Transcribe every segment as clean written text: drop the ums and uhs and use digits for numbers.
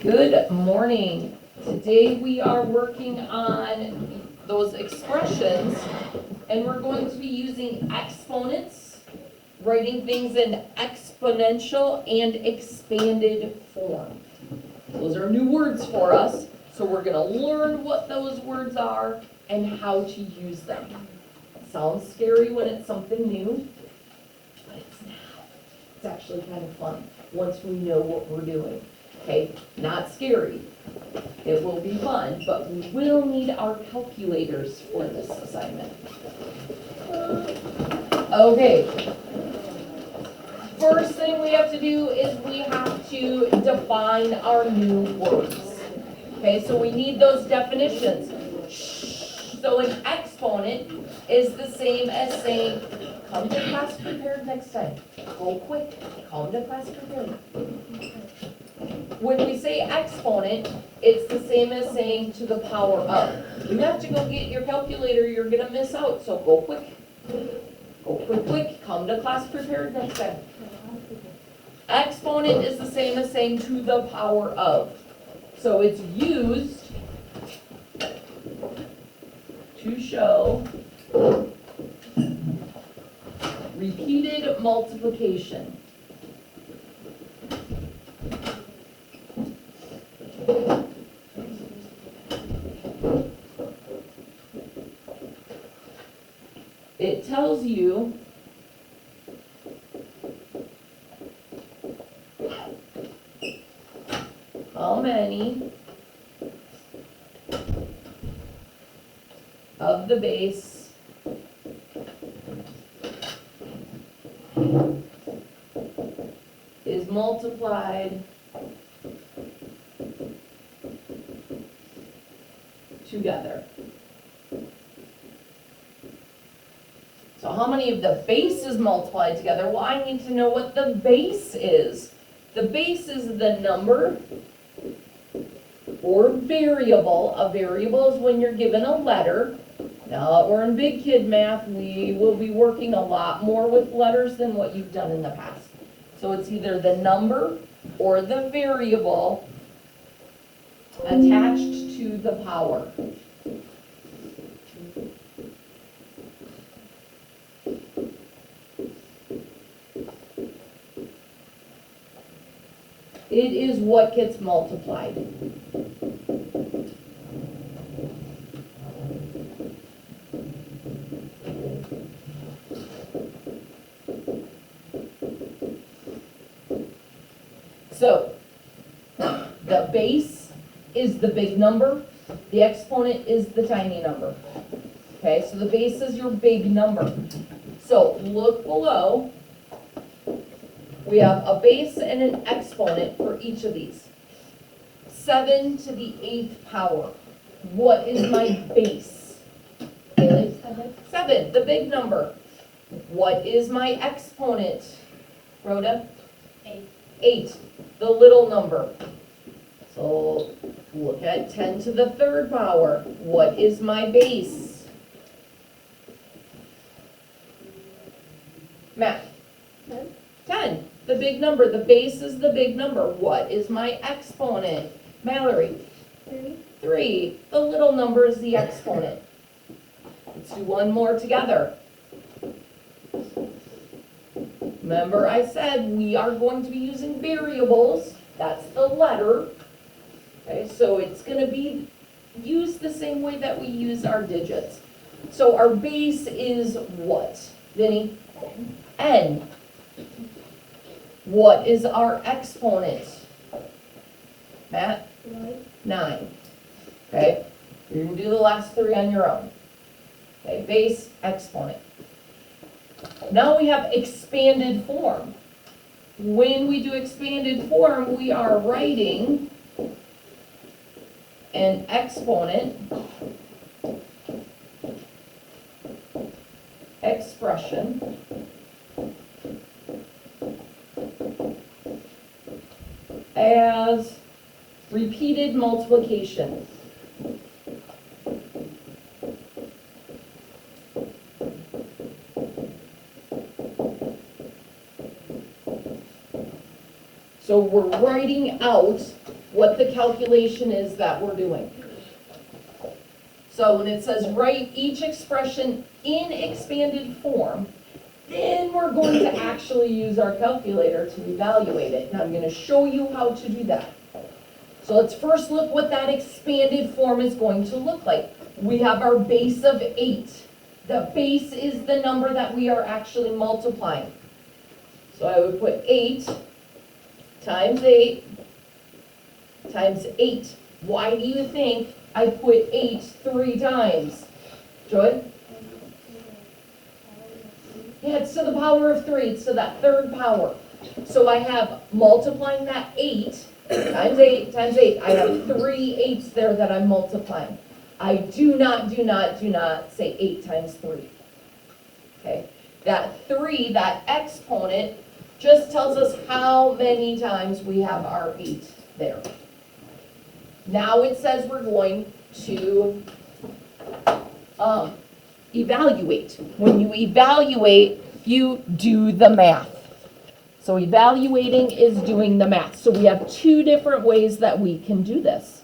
Good morning. Today we are working on those expressions, and we're going to be using exponents, writing things in exponential and expanded form. Those are new words for us, so we're going to learn what those words are and how to use them. It sounds scary when it's something new, but it's not. It's actually kind of fun once we know what we're doing. Okay, not scary. It will be fun, but we will need our calculators for this assignment. Okay. First thing we have to do is we have to define our new words. Okay, so we need those definitions. So an exponent is the same as saying, come to class prepared next time. Go quick, come to class prepared. When we say exponent, it's the same as saying to the power of. You have to go get your calculator, you're gonna miss out, so go quick. Go quick, quick, come to class prepared next time. Exponent is the same as saying to the power of. So it's used to show repeated multiplication. It tells you how many of the base is multiplied together. So how many of the base is multiplied together? Well, I need to know what the base is. The base is the number or variable. A variable is when you're given a letter. Now that we're in big kid math, we will be working a lot more with letters than what you've done in the past. So it's either the number or the variable attached to the power. It is what gets multiplied. So, the base is the big number, the exponent is the tiny number. Okay, so the base is your big number. So, look below. We have a base and an exponent for each of these. 7 to the 8th power. What is my base? Haley? 7, the big number. What is my exponent? Rhoda? 8, the little number. So look at 10 to the 3rd power. What is my base? Matt? 10, the big number. The base is the big number. What is my exponent? Mallory? 3, the little number is the exponent. Let's do one more together. Remember I said we are going to be using variables. That's the letter. Okay, so it's going to be used the same way that we use our digits. So our base is what, Vinny? N. What is our exponent? Matt? 9. Okay, you're going to do the last 3 on your own. Okay, base, exponent. Now we have expanded form. When we do expanded form, we are writing an exponent expression as repeated multiplication. So we're writing out what the calculation is that we're doing. So when it says write each expression in expanded form, then we're going to actually use our calculator to evaluate it. And I'm going to show you how to do that. So let's first look what that expanded form is going to look like. We have our base of 8. The base is the number that we are actually multiplying. So I would put 8 times 8 times 8. Why do you think I put 8 3 times? Joy? Yeah, it's to the power of 3. It's to that third power. So I have multiplying that 8 times 8 times 8. I have 3 8s there that I'm multiplying. I do not say 8 times 3. Okay? That 3, that exponent, just tells us how many times we have our 8 there. Now it says we're going to evaluate. When you evaluate, you do the math. So evaluating is doing the math. So we have 2 different ways that we can do this.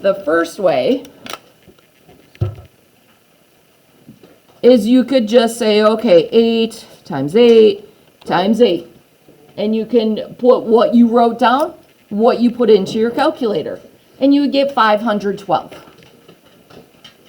The first way is you could just say, okay, 8 times 8 times 8. And you can put what you wrote down, what you put into your calculator. And you would get 512.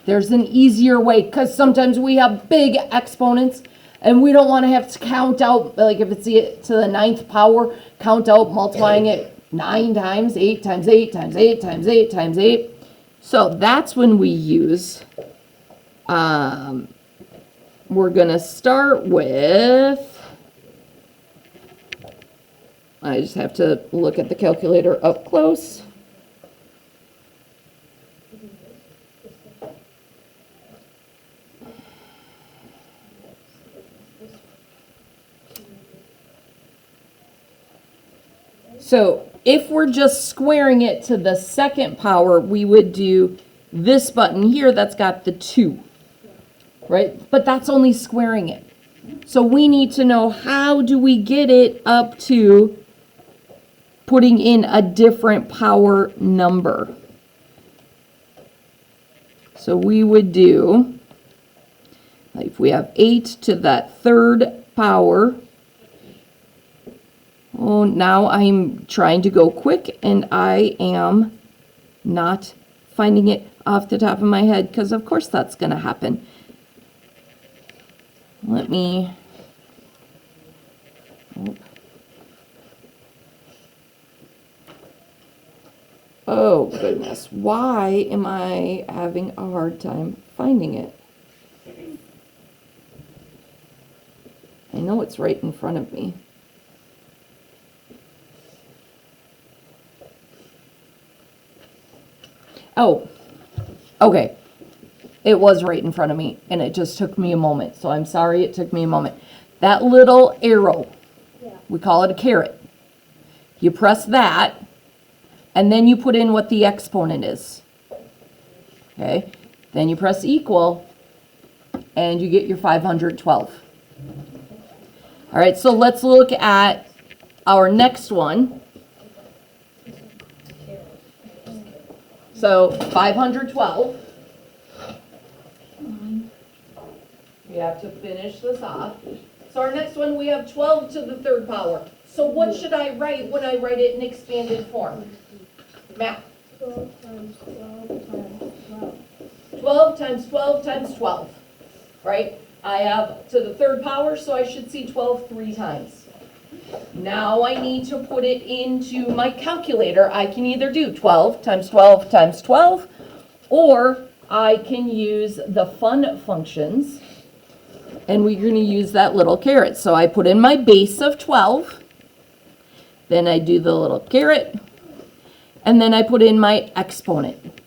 There's an easier way, because sometimes we have big exponents and we don't want to have to count out, like if it's to the 9th power, count out multiplying it 9 times, 8 times 8 times 8 times 8 times 8. So that's when we use, we're going to start with, I just have to look at the calculator up close. So if we're just squaring it to the 2nd power, we would do this button here that's got the 2, right? But that's only squaring it. So we need to know, how do we get it up to putting in a different power number? So we would do, like if we have 8 to that 3rd power. Oh, now I'm trying to go quick and I am not finding it off the top of my head, because of course that's going to happen. Let me, oh goodness, why am I having a hard time finding it? I know it's right in front of me. Oh, okay. It was right in front of me, and it just took me a moment. So I'm sorry it took me a moment. That little arrow, we call it a caret. You press that, and then you put in what the exponent is. Okay? Then you press equal, and you get your 512. All right, so let's look at our next one. So 512. We have to finish this off. So our next one, we have 12 to the 3rd power. So what should I write when I write it in expanded form? Math. 12 times 12 times 12. 12 times 12 times 12, right? I have to the 3rd power, so I should see 12 3 times. Now I need to put it into my calculator. I can either do 12 times 12 times 12, or I can use the fun functions, and we're going to use that little caret. So I put in my base of 12, then I do the little caret, and then I put in my exponent.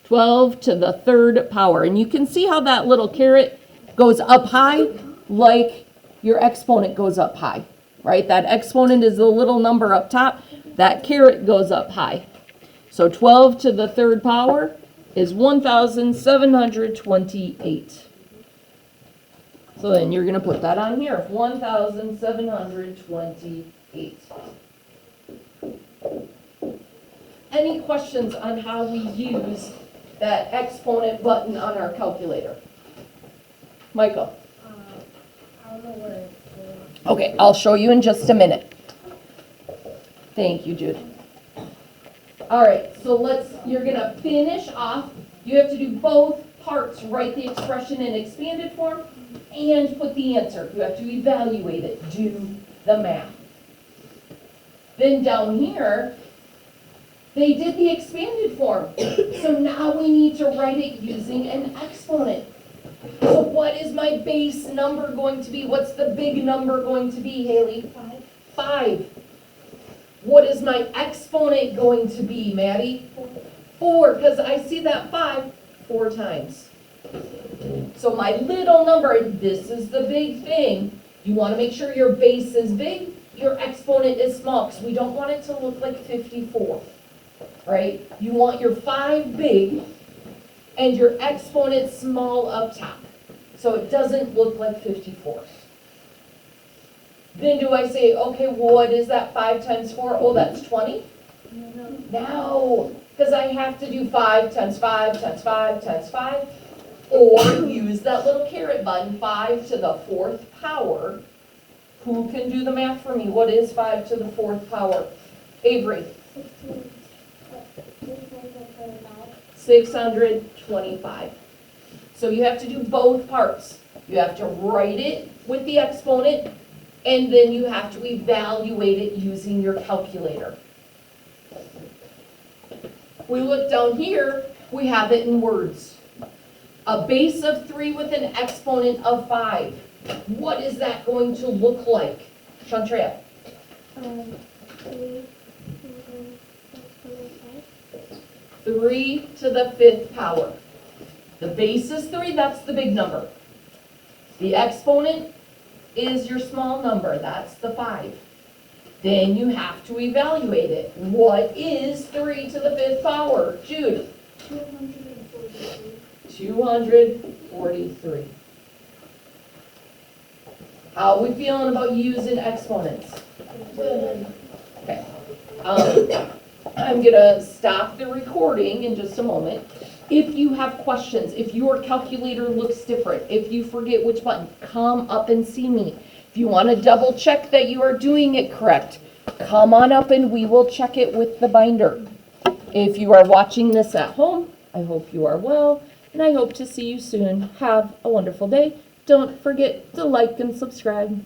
12 to the 3rd power. And you can see how that little caret goes up high, like your exponent goes up high, right? That exponent is the little number up top. That caret goes up high. So 12 to the 3rd power is 1,728. So then you're going to put that on here, 1,728. any questions on how we use that exponent button on our calculator? Michael? I don't know where it's going. Okay, I'll show you in just a minute. Thank you, Jude. All right, so you're gonna finish off. You have to do both parts, write the expression in expanded form and put the answer. You have to evaluate it, do the math. Then down here, they did the expanded form. So now we need to write it using an exponent. So what is my base number going to be? What's the big number going to be, Haley? 5. What is my exponent going to be, Maddie? 4, because I see that 5 4 times. So my little number, this is the big thing. You want to make sure your base is big, your exponent is small, because we don't want it to look like 54, right? You want your 5 big and your exponent small up top, so it doesn't look like 54. Then do I say, okay, well, what is that 5 times 4? Oh, that's 20? No, because I have to do 5 times 5 times 5 times 5, or use that little caret button, 5 to the 4th power. Who can do the math for me? What is 5 to the 4th power? Avery? 625. So you have to do both parts. You have to write it with the exponent, and then you have to evaluate it using your calculator. We look down here, we have it in words. A base of 3 with an exponent of 5. What is that going to look like? Chantrell? 3 to the 5th power. The base is 3, that's the big number. The exponent is your small number, that's the 5. Then you have to evaluate it. What is 3 to the 5th power? Jude? 243. How are we feeling about using exponents? Good. Okay. I'm going to stop the recording in just a moment. If you have questions, if your calculator looks different, if you forget which button, come up and see me. If you want to double check that you are doing it correct, come on up and we will check it with the binder. If you are watching this at home, I hope you are well, and I hope to see you soon. Have a wonderful day. Don't forget to like and subscribe.